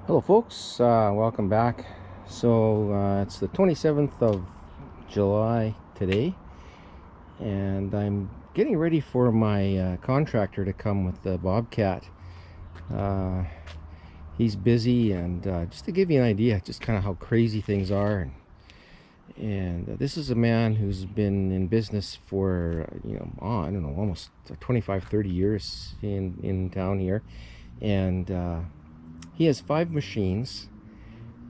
Hello folks, welcome back. It's the 27th of July today, and I'm getting ready for my contractor to come with the Bobcat. He's busy, and just to give you an idea just kind of how crazy things are, and this is a man who's been in business for I don't know, almost 25-30 years in town here, and he has 5 machines,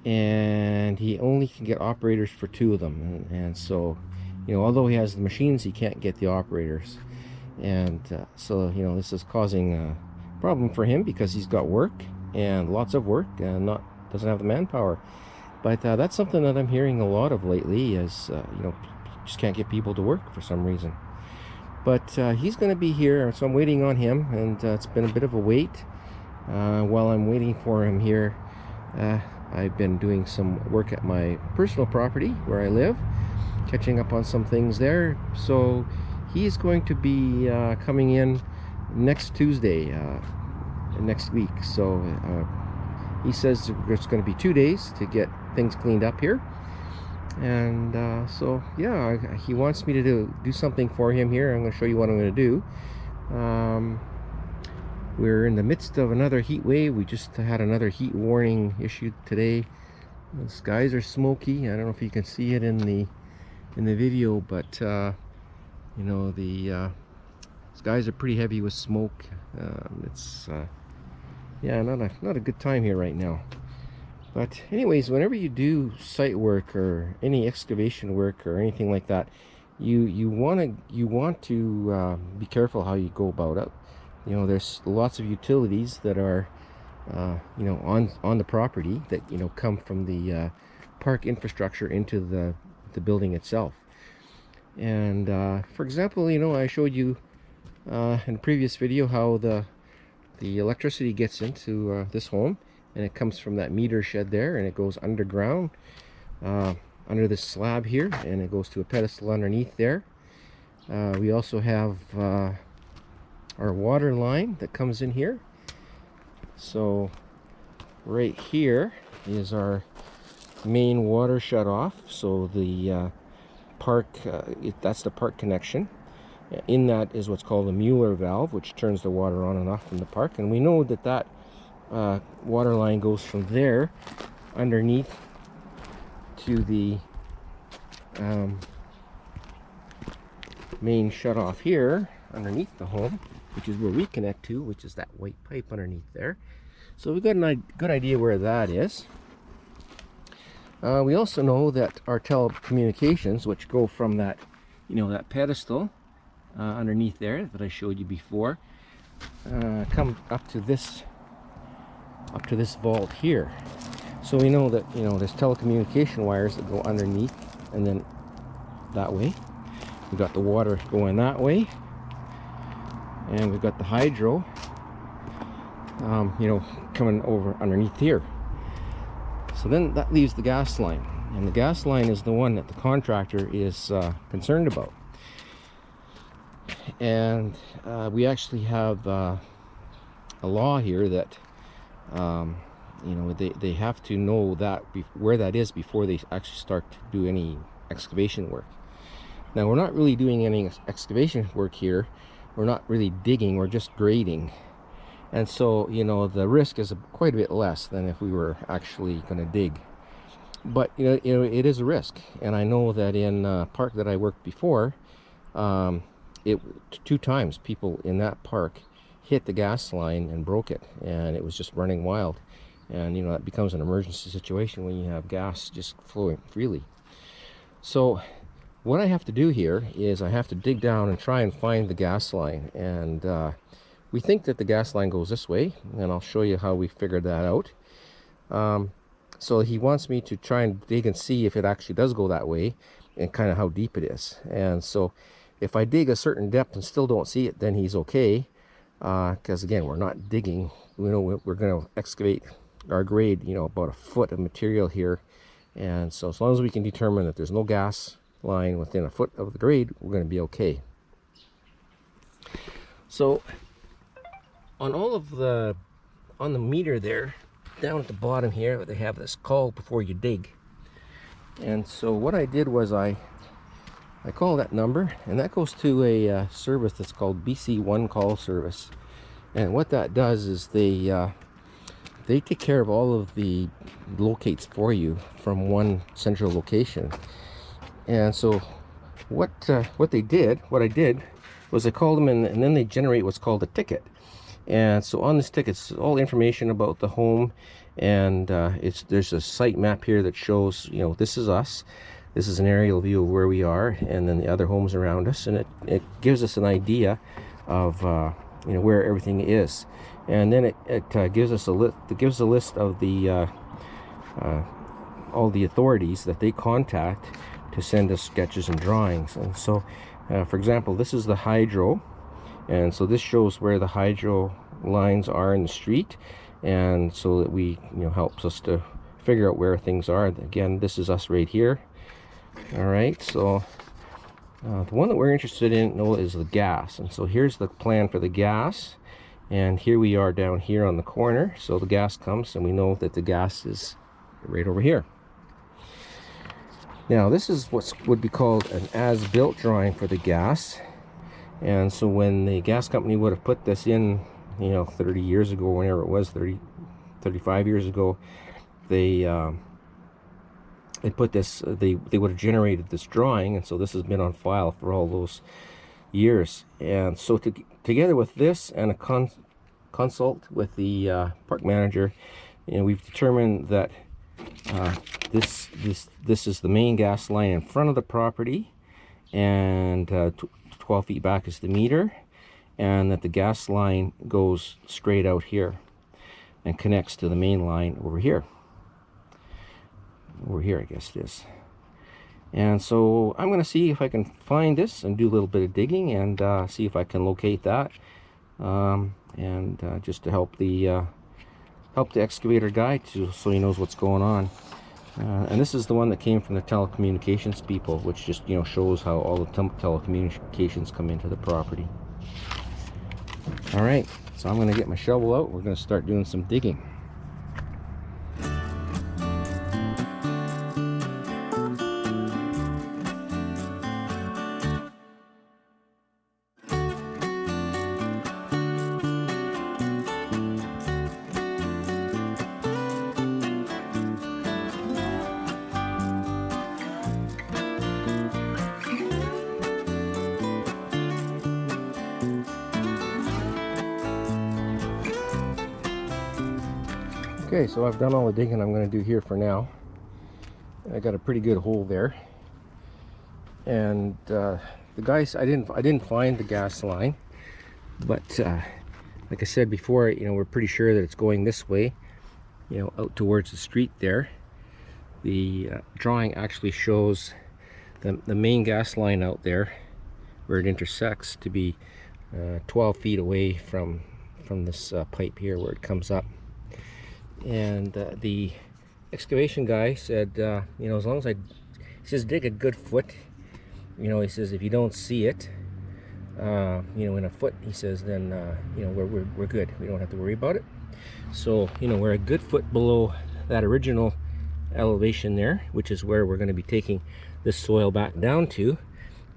and he only can get operators for 2 of them. And so, although he has the machines, he can't get the operators. And so, this is causing a problem for him because he's got work and lots of work and doesn't have the manpower. But that's something that I'm hearing a lot of lately is, just can't get people to work for some reason. But he's going to be here, so I'm waiting on him, and it's been a bit of a wait. While I'm waiting for him here, I've been doing some work at my personal property where I live, catching up on some things there. So he's going to be coming in next Tuesday, next week. So he says there's going to be 2 days to get things cleaned up here. And so yeah, he wants me to do something for him here. I'm going to show you what I'm going to do. We're in the midst of another heat wave. We just had another heat warning issued today. The skies are smoky. I don't know if you can see it in the video, but the skies are pretty heavy with smoke. It's yeah, not a good time here right now. But anyways, whenever you do site work or any excavation work or anything like that, you want to be careful how you go about it. There's lots of utilities that are on the property that come from the park infrastructure into the building itself. And for example, I showed you in a previous video how the electricity gets into this home, and it comes from that meter shed there, and it goes underground under this slab here, and it goes to a pedestal underneath there. We also have our water line that comes in here. So right here is our main water shut off. So the park, that's the park connection. In that is what's called a Mueller valve, which turns the water on and off from the park. And we know that water line goes from there underneath to the main shut off here underneath the home, which is where we connect to, which is that white pipe underneath there. So we've got a good idea where that is. We also know that our telecommunications, which go from that, that pedestal underneath there that I showed you before, come up to this vault here. So we know that there's telecommunication wires that go underneath, and then that way. We've got the water going that way, and we've got the hydro coming over underneath here. So then that leaves the gas line, and the gas line is the one that the contractor is concerned about. And we actually have a law here that they have to know that where that is before they actually start to do any excavation work. Now, we're not really doing any excavation work here. We're not really digging, we're just grading. And so, the risk is quite a bit less than if we were actually going to dig. But, it is a risk. And I know that in a park that I worked before, 2 times people in that park hit the gas line and broke it. And it was just running wild. And, that becomes an emergency situation when you have gas just flowing freely. So what I have to do here is I have to dig down and try and find the gas line. And we think that the gas line goes this way, and I'll show you how we figured that out. So he wants me to try and dig and see if it actually does go that way and kind of how deep it is. And so if I dig a certain depth and still don't see it, then he's okay. Because again, we're not digging. We're going to excavate our grade, about 1 foot of material here. And so as long as we can determine that there's no gas line within 1 foot of the grade, we're going to be okay. So on the meter there, down at the bottom here, they have this call before you dig. And so what I did was I call that number, and that goes to a service that's called BC One Call Service. And what that does is they take care of all of the locates for you from one central location. And so what I did was I called them, and then they generate what's called a ticket. And so on this ticket, it's all information about the home, and there's a site map here that shows, you know, this is us. This is an aerial view of where we are, and then the other homes around us, and it gives us an idea of you know, where everything is. And then it gives us a list. It gives a list of the all the authorities that they contact to send us sketches and drawings. And so, for example, this is the hydro, and so this shows where the hydro lines are in the street, and so that we, you know, helps us to figure out where things are. Again, this is us right here. All right, so the one that we're interested in, though, is the gas. And so here's the plan for the gas, and here we are down here on the corner. So the gas comes, and we know that the gas is right over here. Now this is what would be called an as-built drawing for the gas. And so when the gas company would have put this in, you know, 30 years ago, whenever it was, 35 years ago, they put this, they would have generated this drawing, and so this has been on file for all those years. And so together with this and a consult with the park manager, you know, we've determined that this is the main gas line in front of the property, and 12 feet back is the meter, and that the gas line goes straight out here and connects to the main line over here. I guess it is. And so I'm going to see if I can find this and do a little bit of digging, and see if I can locate that, and just to help the excavator guy so he knows what's going on. And this is the one that came from the telecommunications people, which just, you know, shows how all the telecommunications come into the property. All right, so I'm going to get my shovel out. We're going to start doing some digging. Okay, so I've done all the digging I'm going to do here for now. I got a pretty good hole there, and the guys, I didn't find the gas line, but like I said before, you know, we're pretty sure that it's going this way, you know, out towards the street there. The drawing actually shows the main gas line out there where it intersects to be 12 feet away from this pipe here where it comes up. And the excavation guy said, you know, as long as he says dig a good foot, you know, he says if you don't see it, you know, in a foot, he says, then you know, we're good, we don't have to worry about it. So, you know, we're a good foot below that original elevation there, which is where we're going to be taking this soil back down to,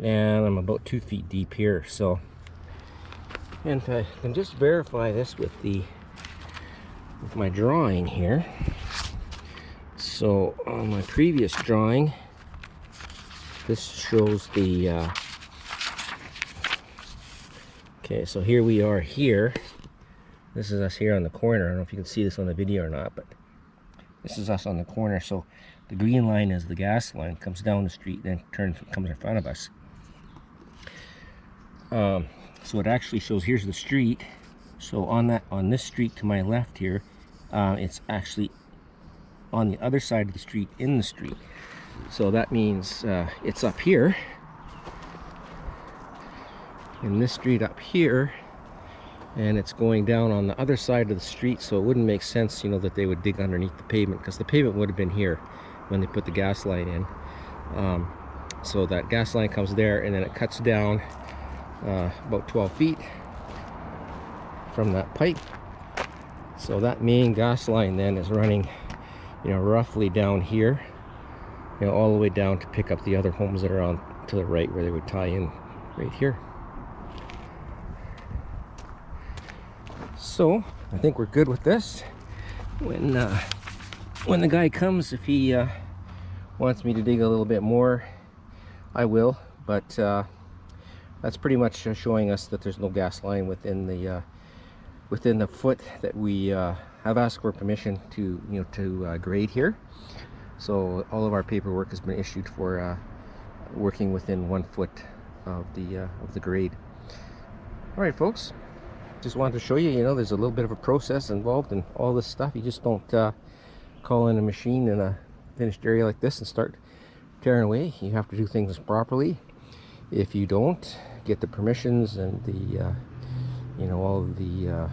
and I'm about 2 feet deep here. So, and I can just verify this with my drawing here. So on my previous drawing, this shows the okay, so here we are here. This is us here on the corner. I don't know if you can see this on the video or not, but this is us on the corner. So the green line is the gas line, comes down the street, then comes in front of us. So it actually shows, here's the street. So on this street to my left here, it's actually on the other side of the street, in the street. So that means it's up here in this street up here, and it's going down on the other side of the street. So it wouldn't make sense, you know, that they would dig underneath the pavement, because the pavement would have been here when they put the gas line in. So that gas line comes there, and then it cuts down about 12 feet from that pipe. So that main gas line then is running, you know, roughly down here, you know, all the way down to pick up the other homes that are on to the right, where they would tie in right here. So I think we're good with this. When the guy comes, if he wants me to dig a little bit more, I will, but that's pretty much showing us that there's no gas line within the foot that we have asked for permission to, you know, to grade here. So all of our paperwork has been issued for working within 1 foot of the grade. All right, folks, just wanted to show you, you know, there's a little bit of a process involved in all this stuff. You just don't call in a machine in a finished area like this and start tearing away. You have to do things properly. If you don't get the permissions and the you know, all the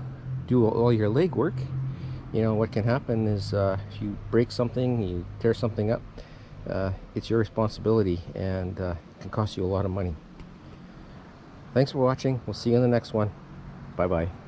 do all your legwork, you know, what can happen is if you break something, you tear something up, it's your responsibility, and it can cost you a lot of money. Thanks for watching. We'll see you in the next one. Bye bye.